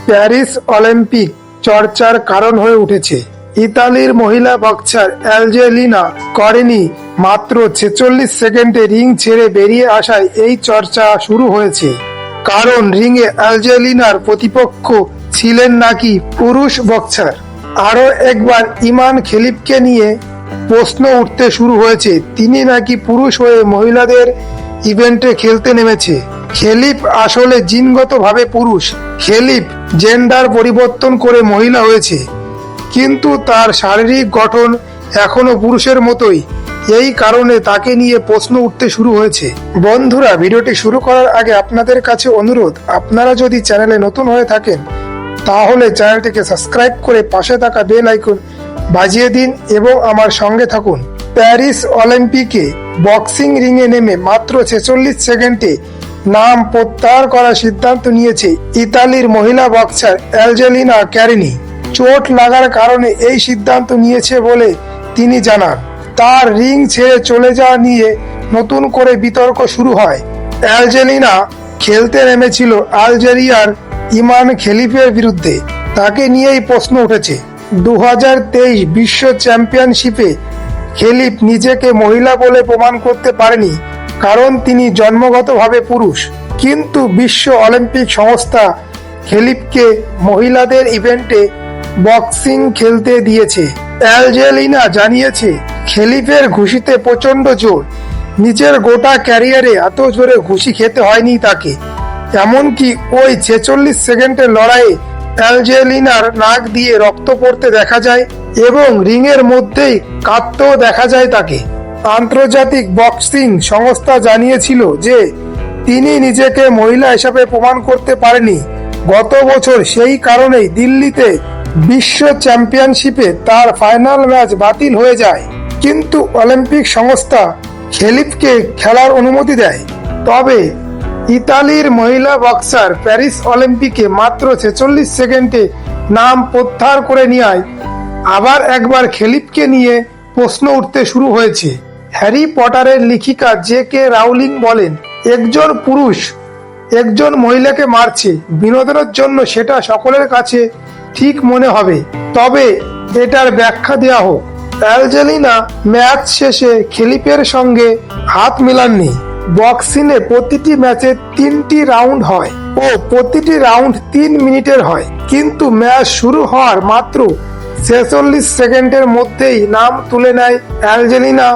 Paris Olympic চর্চার কারণ হয়ে উঠেছে। ইতালির মহিলা বক্সার অ্যাঞ্জেলিনা করিনি মাত্র 46 সেকেন্ডে রিং ছেড়ে বেরিয়ে আসায় এই চর্চা শুরু হয়েছে। কারণ রিংয়ে অ্যাঞ্জেলিনার প্রতিপক্ষ ছিলেন নাকি পুরুষ বক্সার। আরও একবার ইমান খেলিফকে নিয়ে প্রশ্ন উঠতে শুরু হয়েছে, তিনি নাকি পুরুষ হয়ে মহিলাদের ইভেন্টে খেলতে নেমেছে। খেলিফ আসলে জিনগতভাবে পুরুষ। খেলিফ জেন্ডার পরিবর্তন করে মহিলা হয়েছে, কিন্তু তার শারীরিক গঠন এখনো পুরুষের মতোই। এই কারণে তাকে নিয়ে প্রশ্ন উঠতে শুরু হয়েছে। বন্ধুরা, ভিডিওটি শুরু করার আগে আপনাদের কাছে অনুরোধ, আপনারা যদি চ্যানেলে নতুন হয়ে থাকেন তাহলে চ্যানেলটিকে সাবস্ক্রাইব করে পাশে থাকা বেল আইকন বাজিয়ে দিন এবং আমার সঙ্গে থাকুন। প্যারিস অলিম্পিকে বক্সিং রিংয়ে নেমে মাত্র 46 সেকেন্ডে নাম প্রত্যাহার করার সিদ্ধান্ত নিয়েছে ইতালির মহিলা বক্সার অ্যাঞ্জেলিনা করিনি। চোট লাগার কারণে এই সিদ্ধান্ত নিয়েছে বলে তিনি জানান। তার রিং ছেড়ে চলে যাওয়া নিয়ে নতুন করে বিতর্ক শুরু হয়। অ্যাঞ্জেলিনা খেলতে নেমেছিল আলজেরিয়ার ইমান খেলিফের বিরুদ্ধে। তাকে নিয়েই প্রশ্ন উঠেছে। 2023 বিশ্ব চ্যাম্পিয়নশিপে খেলিফ নিজেকে মহিলা বলে প্রমাণ করতে পারেনি, কারণ তিনি জন্মগতভাবে পুরুষ। কিন্তু বিশ্ব অলিম্পিক সংস্থা খেলিফকে মহিলাদের ইভেন্টে বক্সিং খেলতে দিয়েছে। অ্যাঞ্জেলিনা জানিয়েছে, খেলিফের ঘুষিতে প্রচন্ড জোর। নিজের গোটা ক্যারিয়ারে এত জোরে ঘুষি খেতে হয়নি তাকে। এমনকি ওই 46 সেকেন্ডের লড়াইয়ে অ্যাঞ্জেলিনার নাক দিয়ে রক্ত পড়তে দেখা যায় এবং রিংয়ের মধ্যেই কাঁদতেও দেখা যায় তাকে। আন্তর্জাতিক বক্সিং সংস্থা জানিয়েছিল যে তিনি নিজেকে মহিলা হিসাবে প্রমাণ করতে পারেনি গত বছর। সেই কারণেই দিল্লিতে বিশ্ব চ্যাম্পিয়নশিপে তার ফাইনাল ম্যাচ বাতিল হয়ে যায়। কিন্তু অলিম্পিক সংস্থা খেলিফকে খেলার অনুমতি দেয়। তবে ইতালির মহিলা বক্সার প্যারিস অলিম্পিকে মাত্র 46 সেকেন্ডে নাম প্রত্যাহার করে নেওয়ায় আবার একবার খেলিফকে নিয়ে প্রশ্ন উঠতে শুরু হয়েছে। হ্যারি পটারের লেখিকা জে.কে. রাউলিং বলেন, একজন পুরুষ একজন মহিলাকে মারছে বিনোদনের জন্য, সেটা সকলের কাছে ঠিক মনে হবে, তবে এটার ব্যাখ্যা দেওয়া হোক। অ্যাঞ্জেলিনা ম্যাচ শেষে খেলিফের সঙ্গে হাত মেলাননি। বক্সিংয়ে প্রতিটি ম্যাচে 3টি রাউন্ড হয় ও প্রতিটি রাউন্ড 3 মিনিটের হয়, কিন্তু ম্যাচ শুরু হওয়ার মাত্র 46 সেকেন্ডের মধ্যেই নাম তুলে নেয় অ্যাঞ্জেলিনা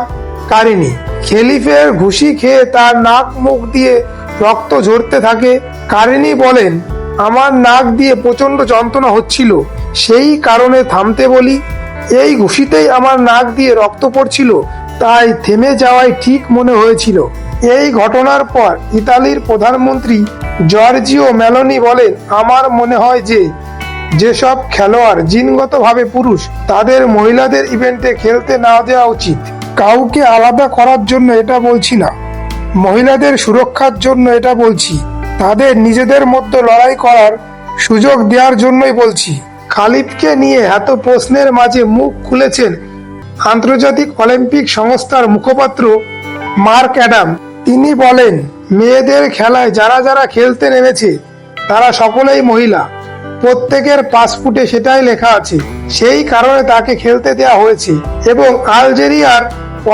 করিনি। খেলিফের ঘুষি খেয়ে তার নাক মুখ দিয়ে রক্ত ঝরতে থাকে। করিনি বলেন, আমার নাক দিয়ে প্রচন্ড যন্ত্রণা হচ্ছিল, সেই কারণে থামতে বলি। এই ঘুষিতেই আমার নাক দিয়ে রক্ত পড়ছিল, তাই থেমে যাওয়াই ঠিক মনে হয়েছিল। এই ঘটনার পর ইতালির প্রধানমন্ত্রী জর্জিও মেলোনি বলেন, আমার মনে হয় যে যেসব খেলোয়াড় জিনগতভাবে পুরুষ তাদের মহিলাদের ইভেন্টে খেলতে না দেওয়া উচিত। কাউকে আলাদা করার জন্য এটা বলছি না, মহিলাদের সুরক্ষার জন্য এটা বলছি, তাদের নিজেদের মধ্যে লড়াই করার সুযোগ দেওয়ার জন্যই বলছি। খালিফকে নিয়ে এত প্রশ্নের মাঝে মুখ খুলেছেন আন্তর্জাতিক অলিম্পিক সংস্থার মুখপাত্র মার্ক অ্যাডাম। তিনি বলেন, মেয়েদের খেলায় যারা যারা খেলতে নেমেছে তারা সকলেই মহিলা। প্রত্যেকের পাসপোর্টে সেটাই লেখা আছে, সেই কারণে তাকে খেলতে দেওয়া হয়েছে। এবং আলজেরিয়ার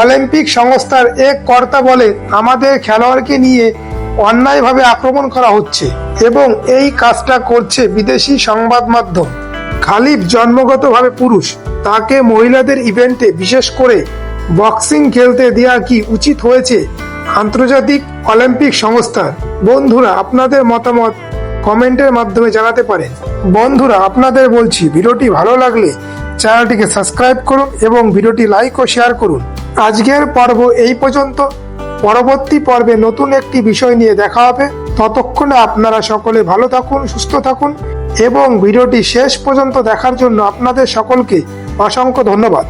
অলিম্পিক সংস্থার এক কর্তা বলেন, আমাদের খেলোয়াড়কে নিয়ে অন্যায়ভাবে আক্রমণ করা হচ্ছে এবং এই কাজটা করছে বিদেশি সংবাদ মাধ্যম। খালিফ জন্মগতভাবে পুরুষ, তাকে মহিলাদের ইভেন্টে বিশেষ করে বক্সিং খেলতে দেওয়া কি উচিত হয়েছে আন্তর্জাতিক অলিম্পিক সংস্থার? বন্ধুরা, আপনাদের মতামত কমেন্টের মাধ্যমে জানাতে পারেন। বন্ধুরা, আপনাদের বলছি, ভিডিওটি ভালো লাগলে চ্যানেলটিকে সাবস্ক্রাইব করুন এবং ভিডিওটি লাইক ও শেয়ার করুন। আজকের পর্ব এই পর্যন্ত। পরবর্তী পর্বে নতুন একটি বিষয় নিয়ে দেখা হবে। ততক্ষণে আপনারা সকলে ভালো থাকুন, সুস্থ থাকুন এবং ভিডিওটি শেষ পর্যন্ত দেখার জন্য আপনাদের সকলকে অসংখ্য ধন্যবাদ।